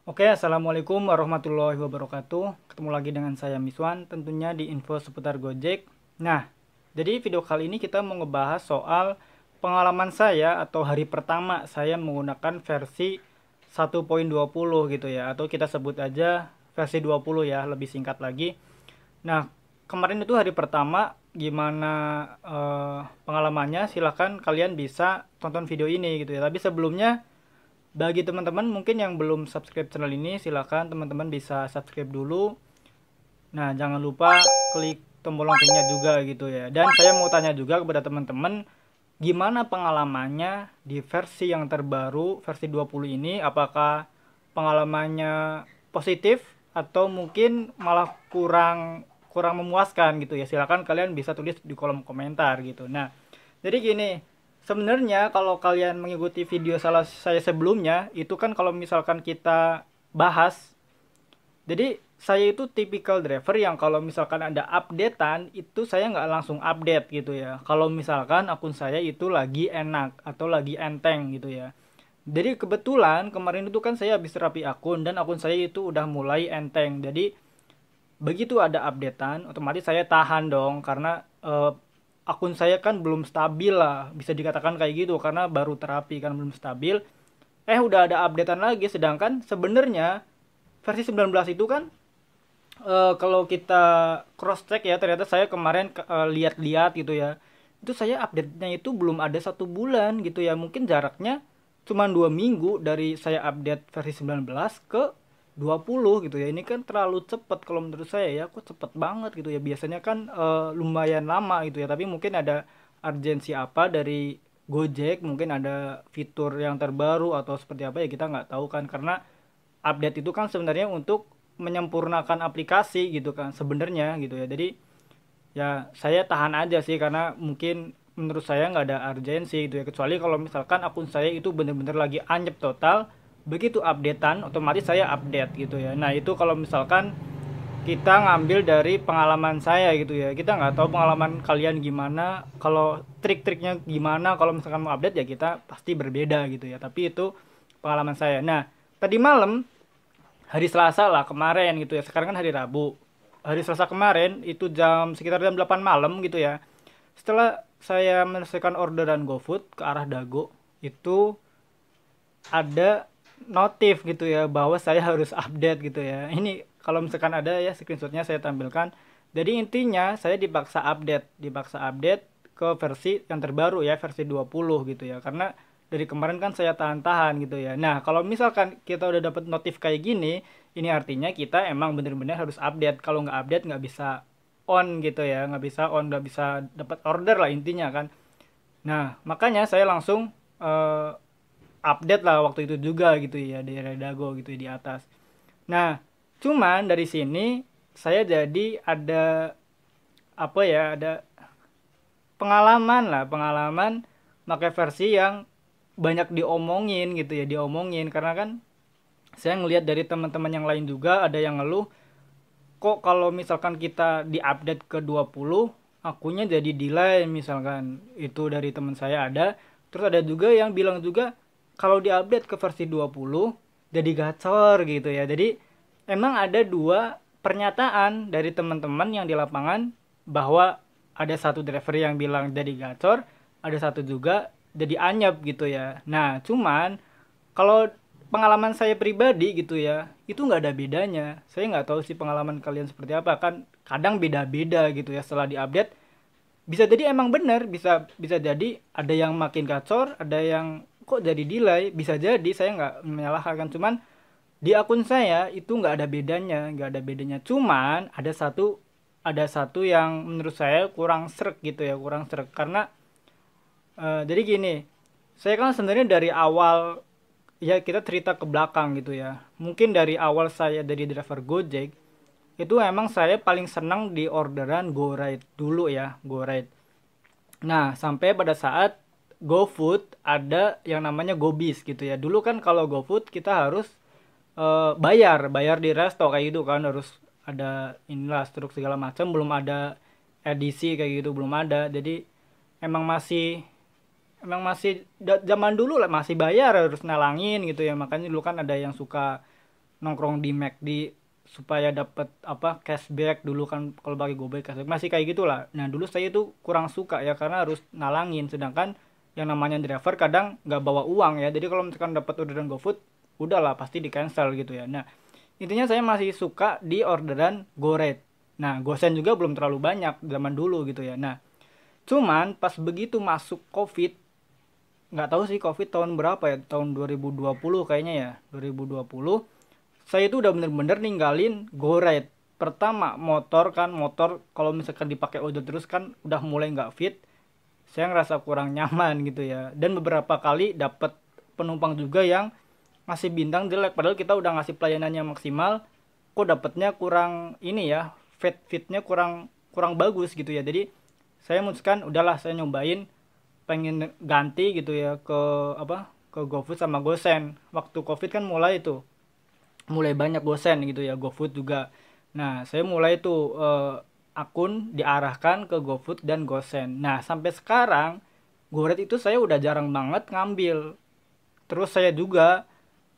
Oke, assalamualaikum warahmatullahi wabarakatuh. Ketemu lagi dengan saya Miswan, tentunya di info seputar Gojek. Nah, jadi video kali ini kita mau ngebahas soal pengalaman saya atau hari pertama saya menggunakan versi 1.20 gitu ya, atau kita sebut aja versi 20 ya, lebih singkat lagi. Nah, kemarin itu hari pertama, gimana pengalamannya? Silahkan kalian bisa tonton video ini gitu ya. Tapi sebelumnya, bagi teman-teman mungkin yang belum subscribe channel ini, silakan teman-teman bisa subscribe dulu. Nah, jangan lupa klik tombol loncengnya juga gitu ya. Dan saya mau tanya juga kepada teman-teman, gimana pengalamannya di versi yang terbaru, versi 20 ini? Apakah pengalamannya positif atau mungkin malah kurang kurang memuaskan gitu ya? Silakan kalian bisa tulis di kolom komentar gitu. Nah, jadi gini, sebenarnya kalau kalian mengikuti video salah saya sebelumnya, itu kan kalau misalkan kita bahas, jadi saya itu tipikal driver yang kalau misalkan ada updatean, itu saya nggak langsung update gitu ya. Kalau misalkan akun saya itu lagi enak atau lagi enteng gitu ya. Jadi kebetulan kemarin itu kan saya habis terapi akun dan akun saya itu udah mulai enteng. Jadi begitu ada updatean, otomatis saya tahan dong karena akun saya kan belum stabil lah, bisa dikatakan kayak gitu karena baru terapi kan belum stabil. Udah ada updatean lagi, sedangkan sebenarnya versi 19 itu kan kalau kita cross check ya, ternyata saya kemarin lihat-lihat gitu ya, itu saya update-nya itu belum ada 1 bulan gitu ya, mungkin jaraknya cuma 2 minggu dari saya update versi 19 ke 20 gitu ya. Ini kan terlalu cepet kalau menurut saya ya, kok cepet banget gitu ya, biasanya kan lumayan lama gitu ya, tapi mungkin ada urgensi apa dari Gojek, mungkin ada fitur yang terbaru atau seperti apa ya, kita nggak tahu kan, karena update itu kan sebenarnya untuk menyempurnakan aplikasi gitu kan sebenarnya gitu ya. Jadi ya saya tahan aja sih karena mungkin menurut saya nggak ada urgensi gitu ya, kecuali kalau misalkan akun saya itu bener-bener lagi anyep total, begitu updatean otomatis saya update gitu ya. Nah itu kalau misalkan kita ngambil dari pengalaman saya gitu ya, kita nggak tahu pengalaman kalian gimana, kalau trik-triknya gimana kalau misalkan mau update ya kita pasti berbeda gitu ya, tapi itu pengalaman saya. Nah tadi malam, hari Selasa lah kemarin gitu ya, sekarang kan hari Rabu, hari Selasa kemarin itu sekitar jam 8 malam gitu ya, setelah saya menyelesaikan orderan GoFood ke arah Dago, itu ada notif gitu ya bahwa saya harus update gitu ya. Ini kalau misalkan ada ya screenshotnya saya tampilkan. Jadi intinya saya dipaksa update ke versi yang terbaru ya, versi 20 gitu ya. Karena dari kemarin kan saya tahan-tahan gitu ya. Nah, kalau misalkan kita udah dapat notif kayak gini, ini artinya kita emang bener-bener harus update. Kalau nggak update nggak bisa on gitu ya, nggak bisa on, nggak bisa dapat order lah intinya kan. Nah, makanya saya langsung eh, update lah waktu itu juga gitu ya di Redago gitu ya, di atas. Nah, cuman dari sini saya jadi ada apa ya, ada pengalaman pakai versi yang banyak diomongin gitu ya, diomongin karena kan saya ngelihat dari teman-teman yang lain juga ada yang ngeluh, kok kalau misalkan kita diupdate ke 20 akunnya jadi delay misalkan, itu dari teman saya ada. Terus ada juga yang bilang juga kalau diupdate ke versi 20 jadi gacor gitu ya. Jadi emang ada dua pernyataan dari teman-teman yang di lapangan, bahwa ada satu driver yang bilang jadi gacor, ada satu juga jadi anyep gitu ya. Nah cuman kalau pengalaman saya pribadi gitu ya, itu nggak ada bedanya. Saya nggak tahu sih pengalaman kalian seperti apa, kan kadang beda-beda gitu ya setelah diupdate. Bisa jadi emang bener, bisa bisa jadi ada yang makin gacor, ada yang kok jadi delay, bisa jadi, saya nggak menyalahkan. Cuman di akun saya itu nggak ada bedanya. Cuman ada satu yang menurut saya kurang srek gitu ya, kurang srek karena jadi gini, saya kan sebenarnya dari awal, ya kita cerita ke belakang gitu ya. Mungkin dari awal saya dari driver Gojek, itu emang saya paling senang di orderan GoRide dulu ya, GoRide. Nah, sampai pada saat GoFood ada yang namanya GoBis gitu ya. Dulu kan kalau GoFood kita harus bayar di resto kayak gitu kan, harus ada inilah struk segala macam, belum ada edisi kayak gitu, belum ada. Jadi emang masih zaman dulu lah masih bayar, harus nalangin gitu ya. Makanya dulu kan ada yang suka nongkrong di McD supaya dapat apa cashback. Dulu kan kalau pakai GoPay cashback masih kayak gitulah. Nah dulu saya itu kurang suka ya karena harus nalangin, sedangkan yang namanya driver kadang nggak bawa uang ya. Jadi kalau misalkan dapat orderan GoFood udahlah pasti di cancel gitu ya. Nah intinya saya masih suka di orderan GoRate. Nah gosen juga belum terlalu banyak zaman dulu gitu ya. Nah cuman pas begitu masuk COVID, nggak tahu sih COVID tahun berapa ya, tahun 2020 kayaknya ya, 2020 saya itu udah bener-bener ninggalin GoRide. Pertama motor kalau misalkan dipakai ojol terus kan udah mulai nggak fit, saya ngerasa kurang nyaman gitu ya. Dan beberapa kali dapat penumpang juga yang ngasih bintang jelek padahal kita udah ngasih pelayanannya maksimal, kok dapatnya kurang ini ya, fitnya kurang kurang bagus gitu ya. Jadi saya memutuskan udahlah saya nyobain, pengen ganti gitu ya ke apa, ke GoFood sama GoSend. Waktu COVID kan mulai banyak GoSend gitu ya, GoFood juga. Nah saya mulai tuh akun diarahkan ke GoFood dan GoSend. Nah sampai sekarang GoRate itu saya udah jarang banget ngambil. Terus saya juga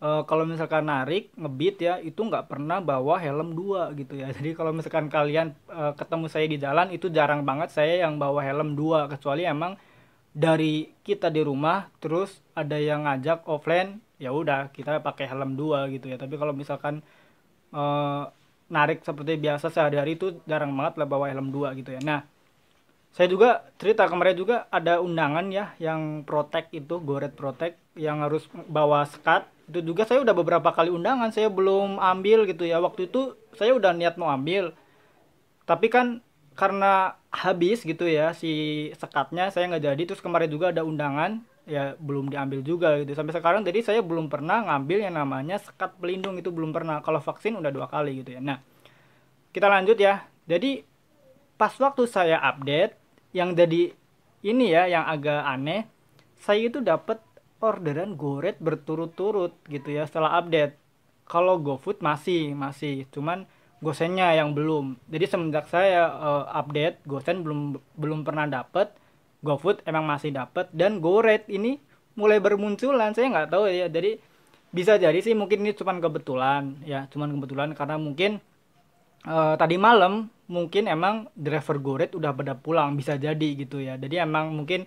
kalau misalkan narik ngebit ya itu nggak pernah bawa helm dua gitu ya. Jadi kalau misalkan kalian ketemu saya di jalan itu jarang banget saya yang bawa helm dua, kecuali emang dari kita di rumah terus ada yang ngajak offline, ya udah kita pakai helm dua gitu ya. Tapi kalau misalkan eh, narik seperti biasa sehari-hari itu jarang banget lah bawa helm dua gitu ya. Nah saya juga cerita kemarin juga ada undangan ya yang Protect itu, GoRate Protect yang harus bawa skat. Itu juga saya udah beberapa kali undangan, saya belum ambil gitu ya. Waktu itu saya udah niat mau ambil, tapi kan karena habis gitu ya si sekatnya, saya nggak jadi. Terus kemarin juga ada undangan, ya belum diambil juga gitu sampai sekarang. Jadi saya belum pernah ngambil yang namanya sekat pelindung, itu belum pernah. Kalau vaksin udah 2 kali gitu ya. Nah kita lanjut ya. Jadi pas waktu saya update, yang jadi ini ya yang agak aneh, saya itu dapat orderan GoRate berturut-turut gitu ya setelah update. Kalau GoFood masih cuman gosennya yang belum. Jadi semenjak saya update, gosen belum belum pernah dapet, GoFood emang masih dapet, dan GoRate ini mulai bermunculan. Saya nggak tahu ya. Jadi bisa jadi sih mungkin ini cuman kebetulan ya, cuman kebetulan karena mungkin tadi malam mungkin emang driver GoRate udah pada pulang, bisa jadi gitu ya. Jadi emang mungkin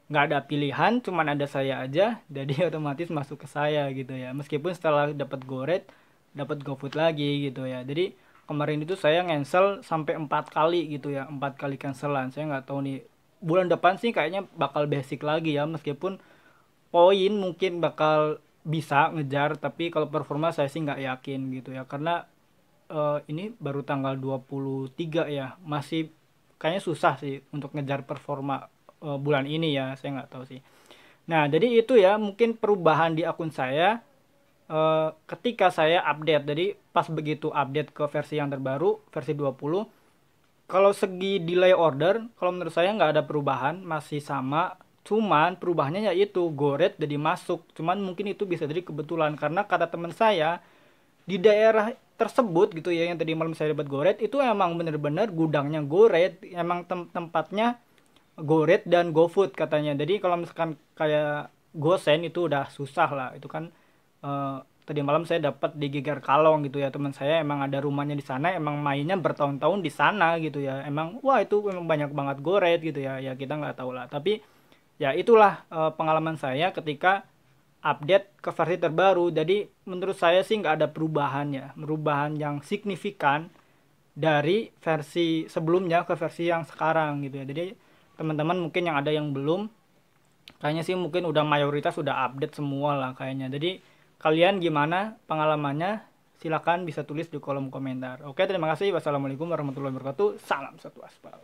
nggak ada pilihan, cuman ada saya aja, jadi otomatis masuk ke saya gitu ya. Meskipun setelah dapat GoRate dapat GoFood lagi gitu ya. Jadi kemarin itu saya cancel sampai 4 kali gitu ya, 4 kali cancelan. Saya nggak tahu nih bulan depan sih kayaknya bakal basic lagi ya, meskipun poin mungkin bakal bisa ngejar, tapi kalau performa saya sih nggak yakin gitu ya. Karena ini baru tanggal 23 ya, masih kayaknya susah sih untuk ngejar performa bulan ini ya, saya nggak tahu sih. Nah jadi itu ya mungkin perubahan di akun saya ketika saya update. Jadi pas begitu update ke versi yang terbaru, versi 20, kalau segi delay order kalau menurut saya nggak ada perubahan, masih sama. Cuman perubahannya yaitu GoRate jadi masuk, cuman mungkin itu bisa jadi kebetulan karena kata teman saya di daerah tersebut gitu ya, yang tadi malam saya dapat GoRate itu emang bener-bener gudangnya GoRate, emang tempatnya GoRate dan GoFood katanya. Jadi kalau misalkan kayak GoSend itu udah susah lah, itu kan tadi malam saya dapat di Geger Kalong gitu ya, teman saya emang ada rumahnya di sana, emang mainnya bertahun-tahun di sana gitu ya. Emang wah itu memang banyak banget GoRate gitu ya, ya kita nggak tahu lah. Tapi ya itulah pengalaman saya ketika update ke versi terbaru. Jadi menurut saya sih nggak ada perubahan ya, perubahan yang signifikan dari versi sebelumnya ke versi yang sekarang gitu ya. Jadi teman-teman mungkin yang ada yang belum, kayaknya sih mungkin udah mayoritas udah update semua lah kayaknya. Jadi kalian gimana pengalamannya? Silakan bisa tulis di kolom komentar. Oke, terima kasih. Wassalamualaikum warahmatullahi wabarakatuh. Salam satu aspal.